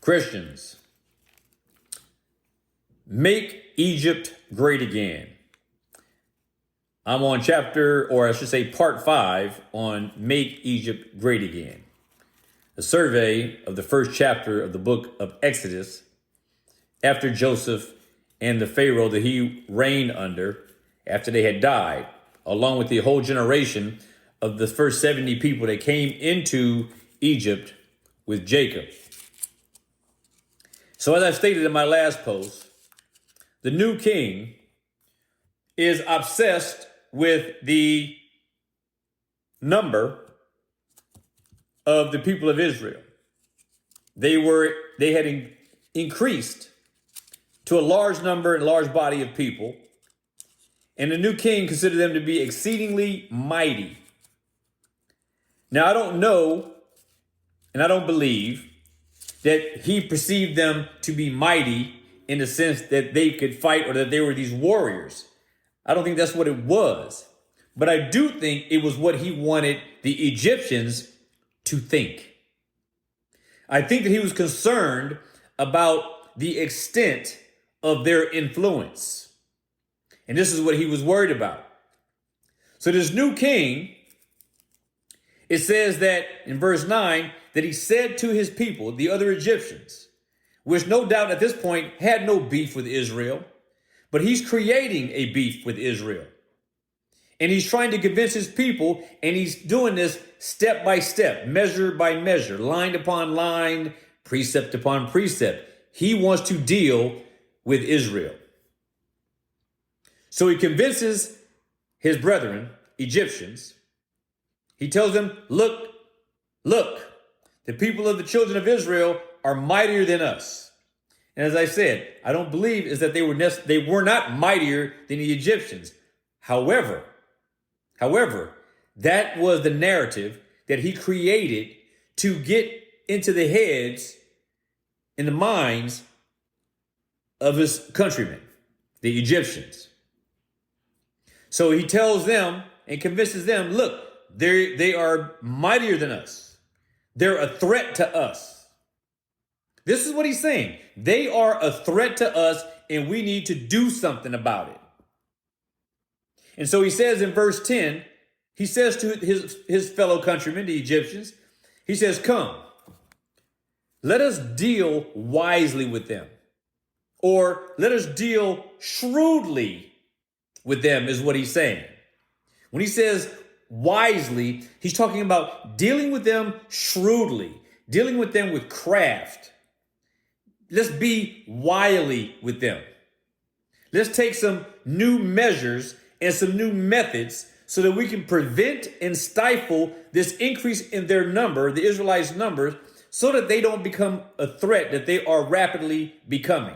Christians, make Egypt great again. I'm on part 5 on Make Egypt Great Again. A survey of the first chapter of the book of Exodus after Joseph and the Pharaoh that he reigned under after they had died, along with the whole generation of the first 70 people that came into Egypt with Jacob. So as I stated in my last post, the new king is obsessed with the number of the people of Israel. They had increased to a large number and large body of people, and the new king considered them to be exceedingly mighty. Now, I don't know, and I don't believe that he perceived them to be mighty in the sense that they could fight or that they were these warriors. I don't think that's what it was. But I do think it was what he wanted the Egyptians to think. I think that he was concerned about the extent of their influence. And this is what he was worried about. So this new king, it says that in verse 9, that he said to his people, the other Egyptians, which no doubt at this point had no beef with Israel, but he's creating a beef with Israel. And he's trying to convince his people, and he's doing this step by step, measure by measure, line upon line, precept upon precept. He wants to deal with Israel. So he convinces his brethren, Egyptians. He tells them, look, the people of the children of Israel are mightier than us. And as I said, I don't believe is that they were not mightier than the Egyptians. However, that was the narrative that he created to get into the heads and the minds of his countrymen, the Egyptians. So he tells them and convinces them, look, they are mightier than us. They're a threat to us. This is what he's saying. They are a threat to us, and we need to do something about it. And so he says in verse 10, he says to his fellow countrymen, the Egyptians, he says, come, let us deal wisely with them. Or let us deal shrewdly with them is what he's saying. When he says wisely, he's talking about dealing with them shrewdly, dealing with them with craft. Let's be wily with them. Let's take some new measures and some new methods so that we can prevent and stifle this increase in their number, the Israelites' numbers, so that they don't become a threat that they are rapidly becoming.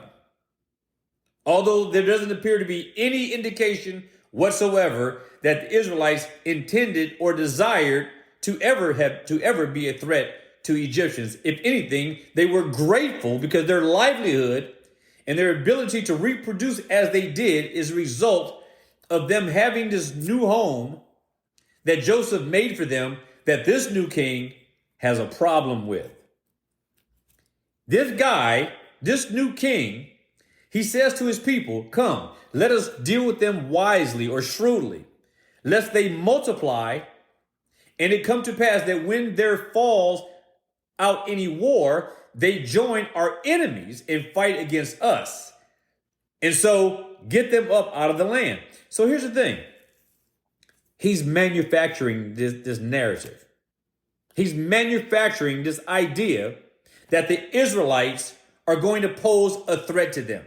Although there doesn't appear to be any indication whatsoever that the Israelites intended or desired to ever be a threat to Egyptians. If anything, they were grateful because their livelihood and their ability to reproduce as they did is a result of them having this new home that Joseph made for them that this new king has a problem with. This new king, he says to his people, come, let us deal with them wisely or shrewdly, lest they multiply, and it come to pass that when there falls out any war, they join our enemies and fight against us. And so get them up out of the land. So here's the thing. He's manufacturing this narrative. He's manufacturing this idea that the Israelites are going to pose a threat to them.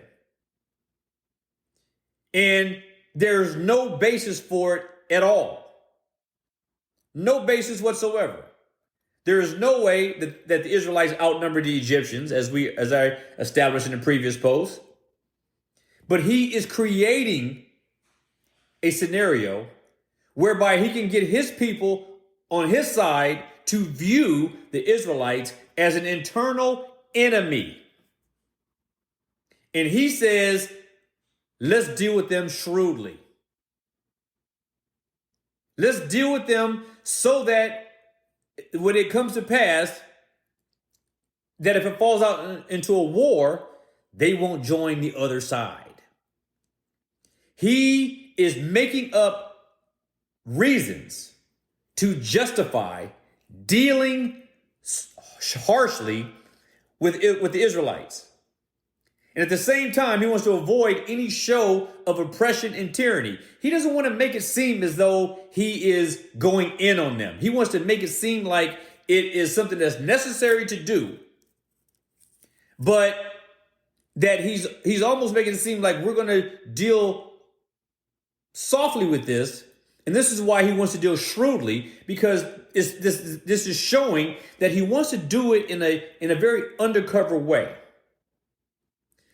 And there's no basis for it at all. No basis whatsoever. There is no way that the Israelites outnumbered the Egyptians, as I established in the previous post. But he is creating a scenario whereby he can get his people on his side to view the Israelites as an internal enemy. And he says, let's deal with them shrewdly. Let's deal with them so that when it comes to pass, that if it falls out into a war, they won't join the other side. He is making up reasons to justify dealing harshly with the Israelites. And at the same time, he wants to avoid any show of oppression and tyranny. He doesn't want to make it seem as though he is going in on them. He wants to make it seem like it is something that's necessary to do, but that he's almost making it seem like we're going to deal softly with this. And this is why he wants to deal shrewdly, because this is showing that he wants to do it in a very undercover way.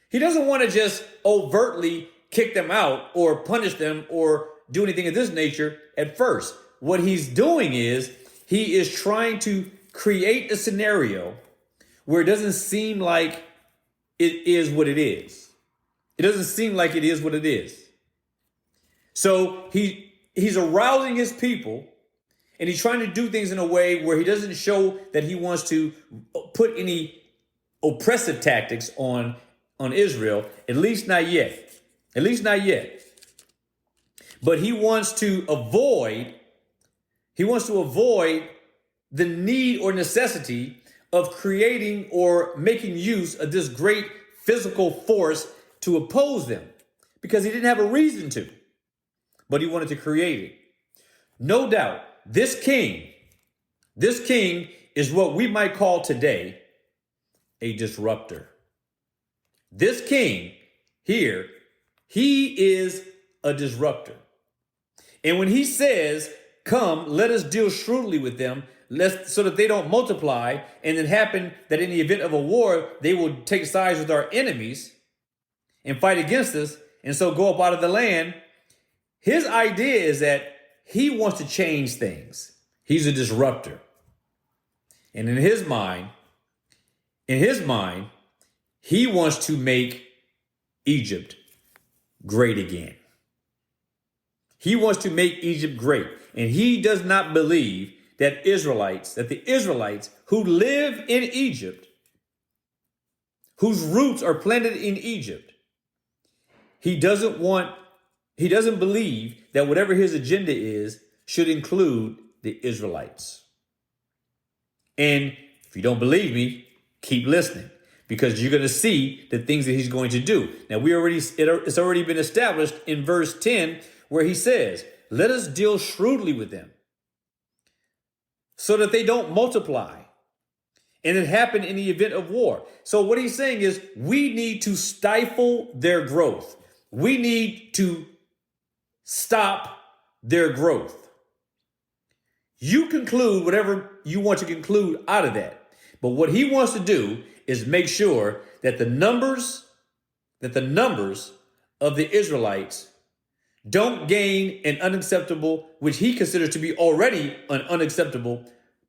He doesn't want to just overtly kick them out or punish them or do anything of this nature at first. What he's doing is he is trying to create a scenario where it doesn't seem like it is what it is. It doesn't seem like it is what it is. So he's arousing his people, and he's trying to do things in a way where he doesn't show that he wants to put any oppressive tactics on Israel, at least not yet. At least not yet. But he wants to avoid the need or necessity of creating or making use of this great physical force to oppose them, because he didn't have a reason to, but he wanted to create it. No doubt, this king is what we might call today a disruptor. This king here, he is a disruptor. And when he says, come, let us deal shrewdly with them, so that they don't multiply, and it happen that in the event of a war, they will take sides with our enemies and fight against us, and so go up out of the land. His idea is that he wants to change things. He's a disruptor. And in his mind, he wants to make Egypt great again. He wants to make Egypt great. And he does not believe that the Israelites who live in Egypt, whose roots are planted in Egypt, he doesn't believe that whatever his agenda is should include the Israelites. And if you don't believe me, keep listening, because you're going to see the things that he's going to do. Now, it's already been established in verse 10, where he says, let us deal shrewdly with them so that they don't multiply, and it happened in the event of war. So what he's saying is we need to stifle their growth. We need to stop their growth. You conclude whatever you want to conclude out of that. But what he wants to do is make sure that the numbers of the Israelites don't gain an unacceptable, which he considers to be already an unacceptable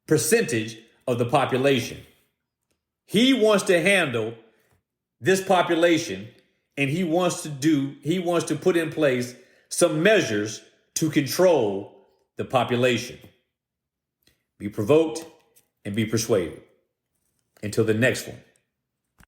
percentage of the population. He wants to handle this population, and he wants to put in place some measures to control the population. Be provoked and be persuaded. Until the next one.